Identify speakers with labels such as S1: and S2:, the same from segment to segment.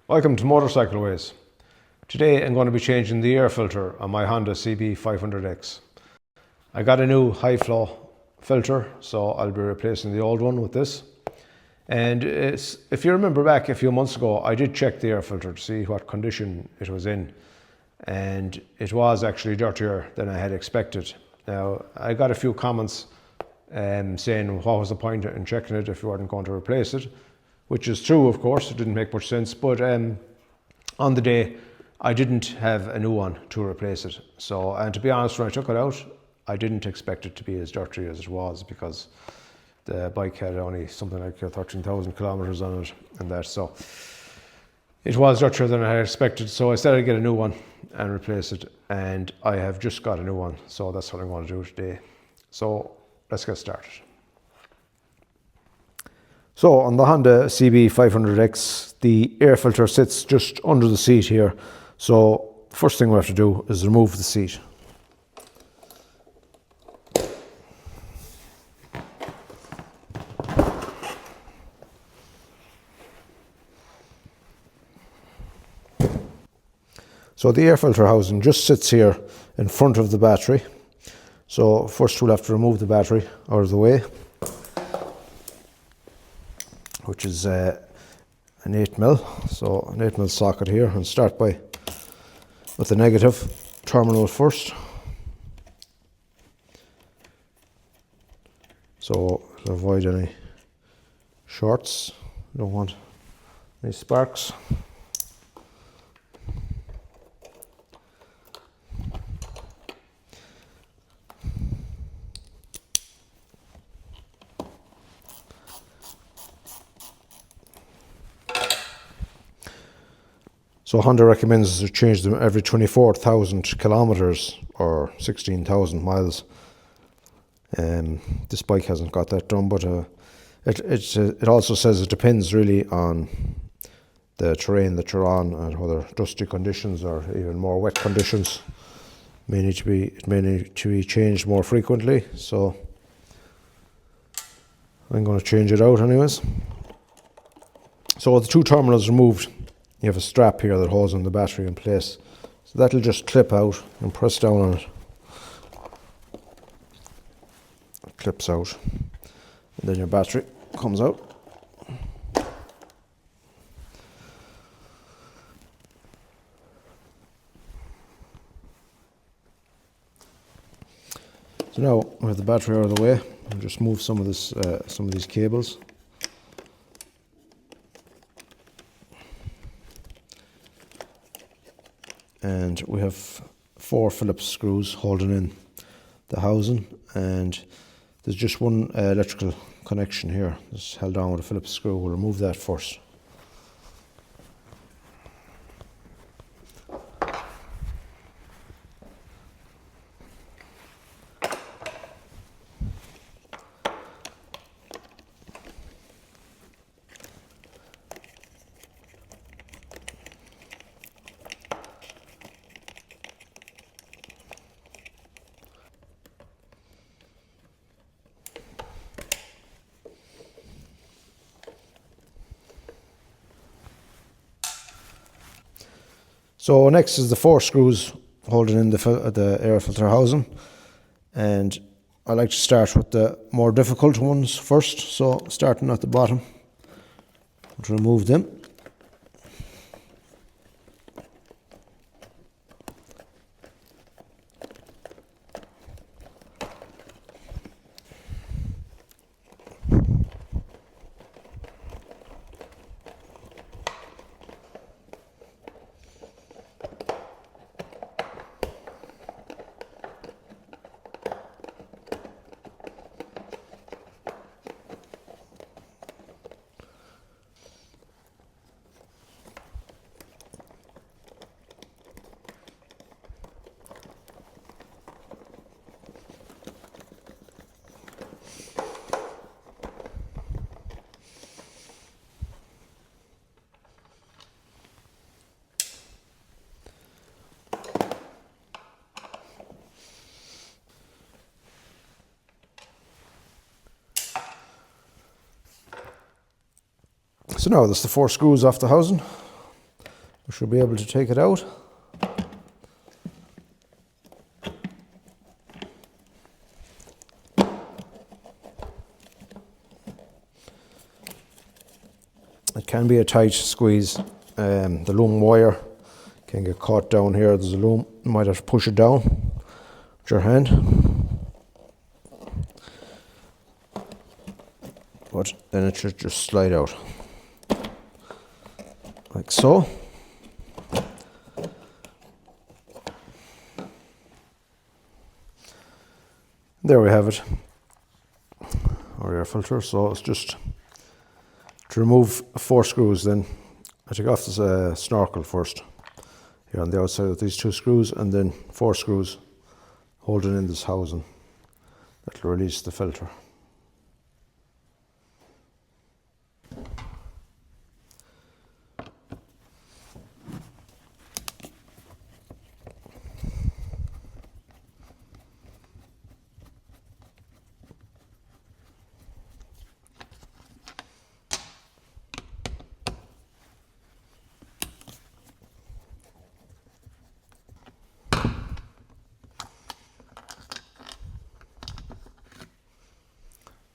S1: Welcome to Motorcycle Ways. Today I'm going to be changing the air filter on my Honda CB500x. I got a new high flow filter, so I'll be replacing the old one with this. And if you remember back a few months ago, I did check the air filter to see what condition it was in. And it was actually dirtier than I had expected. Now, I got a few comments saying what was the point in checking it if you weren't going to replace it, which is true, of course. It didn't make much sense, but on the day I didn't have a new one to replace it. So, and to be honest, when I took it out, I didn't expect it to be as dirty as it was, because the bike had only something like 13,000 kilometers on it and that, so it was dirtier than I had expected. So I said I'd get a new one and replace it, and I have just got a new one, so that's what I'm going to do today. So let's get started. So on the Honda CB500x, the air filter sits just under the seat here. So first thing we have to do is remove the seat. So the air filter housing just sits here in front of the battery. So first we'll have to remove the battery out of the way, which is an 8mm. So an 8mm socket here, and start with the negative terminal first. So to avoid any shorts, don't want any sparks. So Honda recommends to change them every 24,000 kilometers or 16,000 miles. This bike hasn't got that done, but it also says it depends really on the terrain that you're on and whether dusty conditions or even more wet conditions it may need to be changed more frequently. So I'm going to change it out anyways. So with the two terminals removed, you have a strap here that holds on the battery in place. So that'll just clip out and press down on it. It clips out, and then your battery comes out. So now we have the battery out of the way. I'll just move some of these cables. And we have 4 Phillips screws holding in the housing, and there's just one electrical connection here that's held down with a Phillips screw. We'll remove that first. So next is the 4 screws holding in the air filter housing, and I like to start with the more difficult ones first. So starting at the bottom, to remove them. So now there's the 4 screws off the housing. We should be able to take it out. It can be a tight squeeze. The loom wire can get caught down here. There's a loom. You might have to push it down with your hand. But then it should just slide out. Like so. There we have it. Our air filter. So it's just to remove 4 screws then. I take off this snorkel first. Here on the outside of these 2 screws, and then 4 screws holding in this housing. That'll release the filter.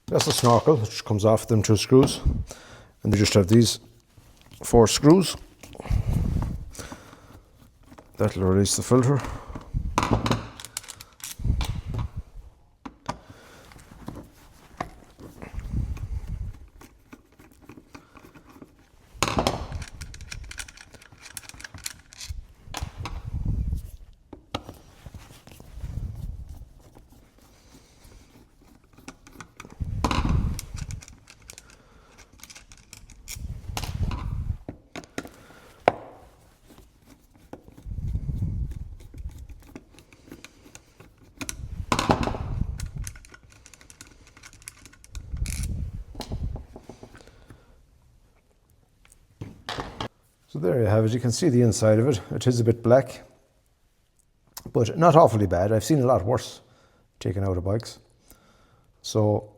S1: That's the snorkel, which comes off them 2 screws, and they just have these 4 screws. That'll release the filter. So there you have it. You can see the inside of it. It is a bit black, but not awfully bad. I've seen a lot worse taken out of bikes. So,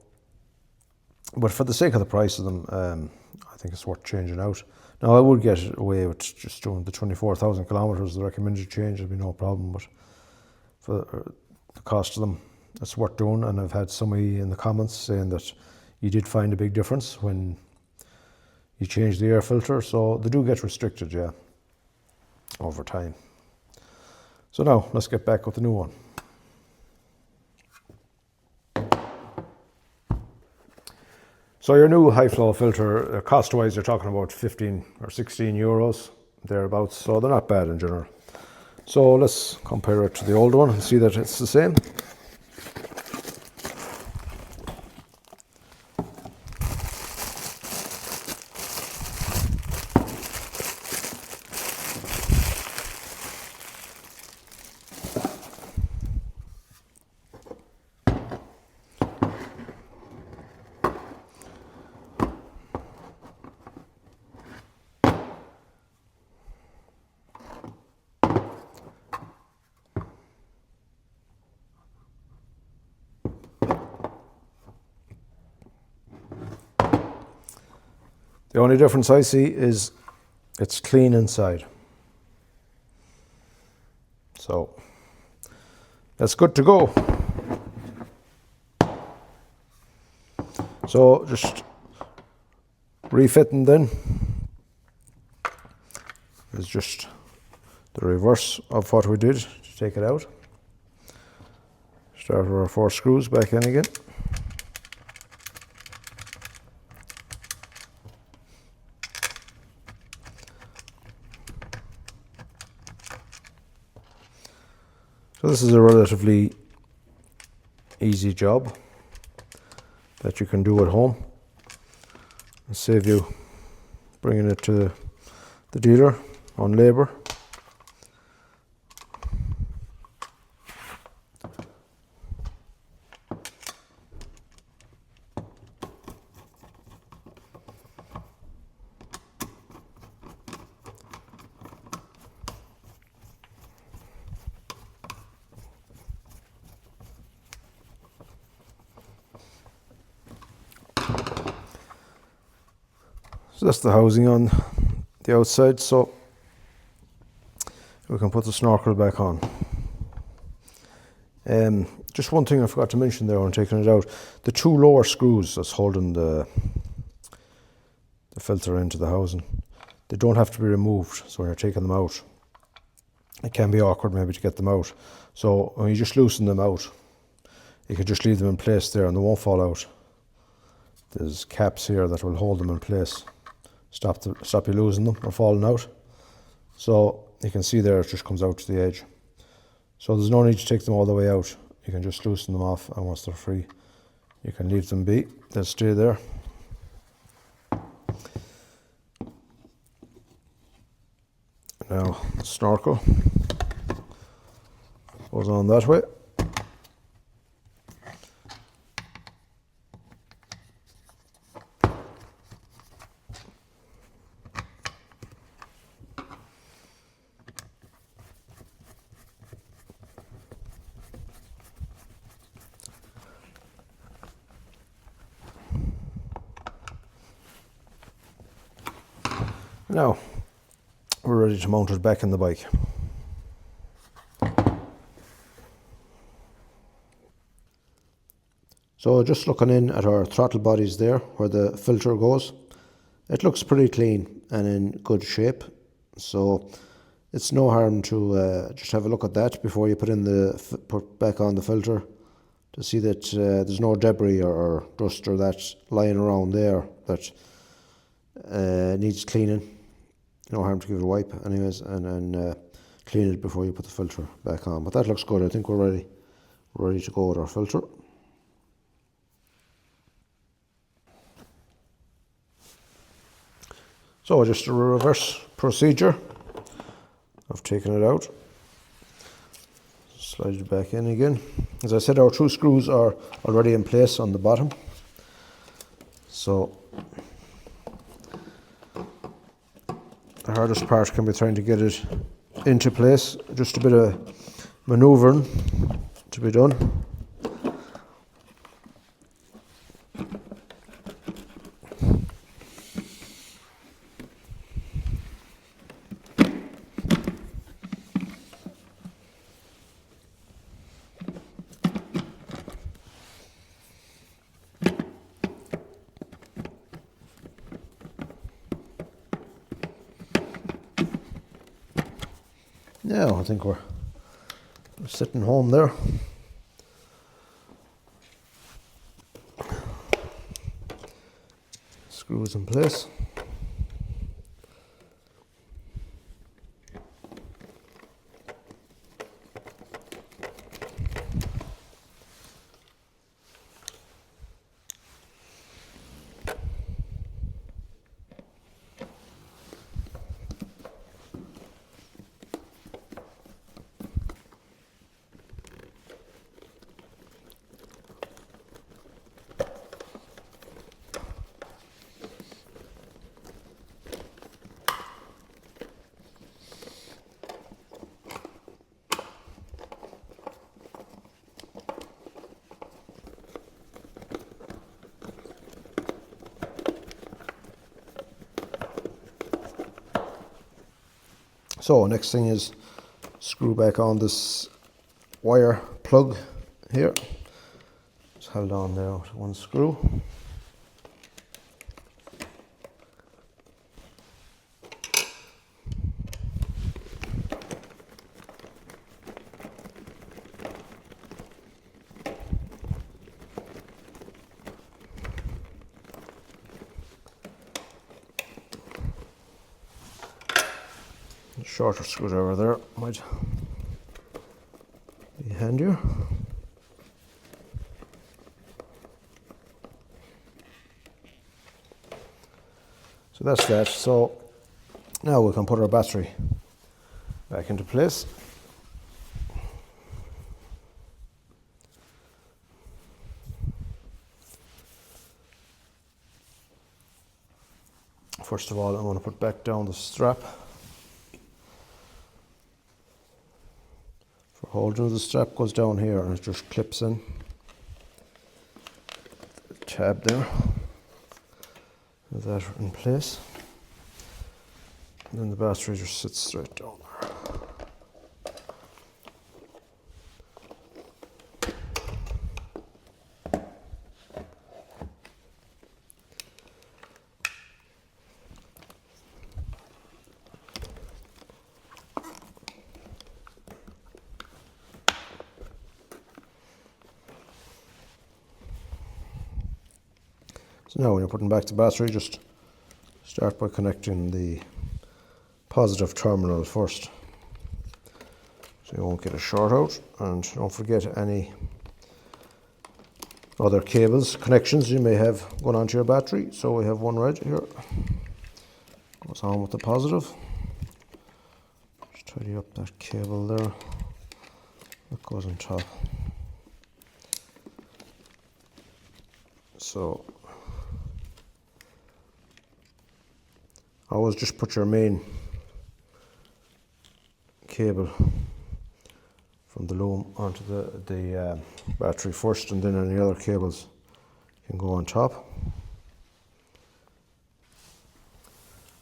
S1: but for the sake of the price of them, I think it's worth changing out. Now I would get away with just doing the 24,000 kilometers, the recommended change, would be no problem, but for the cost of them, it's worth doing. And I've had somebody in the comments saying that you did find a big difference when you change the air filter, so they do get restricted, yeah, over time. So now, let's get back with the new one. So your new high flow filter, cost-wise, you're talking about 15 or 16 euros, thereabouts, so they're not bad in general. So let's compare it to the old one and see that it's the same. The only difference I see is it's clean inside. So that's good to go. So just refitting then is just the reverse of what we did to take it out. Start with our 4 screws back in again. So this is a relatively easy job that you can do at home and save you bringing it to the dealer on labour. So that's the housing on the outside. So We can put the snorkel back on. Just one thing I forgot to mention there when taking it out. The two lower screws that's holding the filter into the housing, they don't have to be removed. So when you're taking them out, it can be awkward maybe to get them out. So when you just loosen them out, you can just leave them in place there and they won't fall out. There's caps here that will hold them in place, stop you losing them or falling out. So you can see there it just comes out to the edge. So there's no need to take them all the way out. You can just loosen them off, and once they're free, you can leave them be. They'll stay there. Now the snorkel goes on that way. Now we're ready to mount it back in the bike. So just looking in at our throttle bodies there where the filter goes, it looks pretty clean and in good shape. So it's no harm to just have a look at that before you put back on the filter, to see that there's no debris or dust or that lying around there that needs cleaning. No harm to give it a wipe anyways, and clean it before you put the filter back on. But that looks good. I think we're ready to go with our filter. So just a reverse procedure of taking it out. Slide it back in again. As I said, our two screws are already in place on the bottom. So the hardest part can be trying to get it into place. Just a bit of manoeuvring to be done. Now I think we're sitting home there. Screws in place. So next thing is screw back on this wire plug here. It's held on there with one screw. Shorter screwdriver there might be handier. So that's that. So now we can put our battery back into place. First of all, I'm going to put back down the strap. For holding, the strap goes down here and it just clips in. The tab there. With that in place. And then the battery just sits straight down there. So now when you're putting back the battery, just start by connecting the positive terminal first, so you won't get a short out, and don't forget any other cables, connections you may have going onto your battery. So we have one right here, goes on with the positive. Just tidy up that cable there, that goes on top. So always just put your main cable from the loom onto the battery first, and then any other cables can go on top.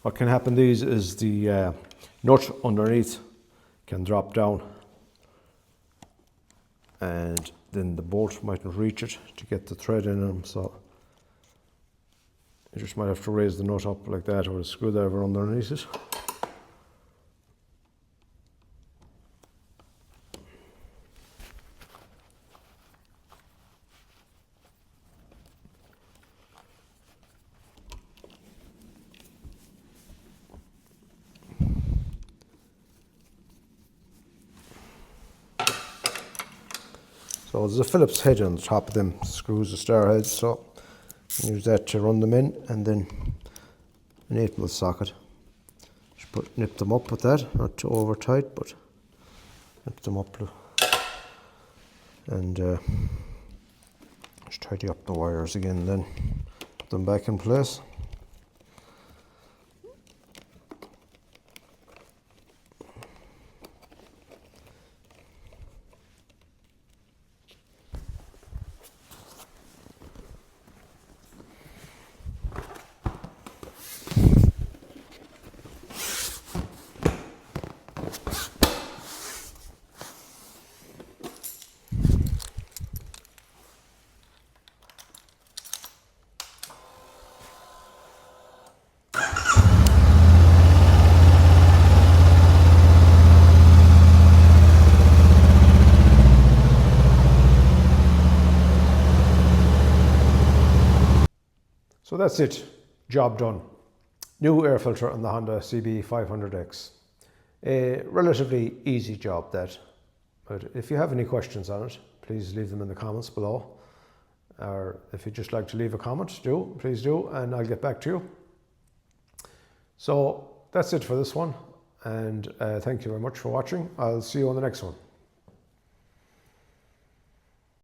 S1: What can happen these is the nut underneath can drop down, and then the bolt mightn't reach it to get the thread in them, so you just might have to raise the nut up like that, or a screwdriver underneath it. So there's a Phillips head on the top of them screws, the star heads, so use that to run them in, and then an 8mm socket. Just nip them up with that, not too over tight, but nip them up, and just tidy up the wires again, then put them back in place. So that's it, job done. New air filter on the Honda CB500x. A relatively easy job that, but if you have any questions on it, please leave them in the comments below. Or if you'd just like to leave a comment, please do, and I'll get back to you. So that's it for this one, and thank you very much for watching. I'll see you on the next one.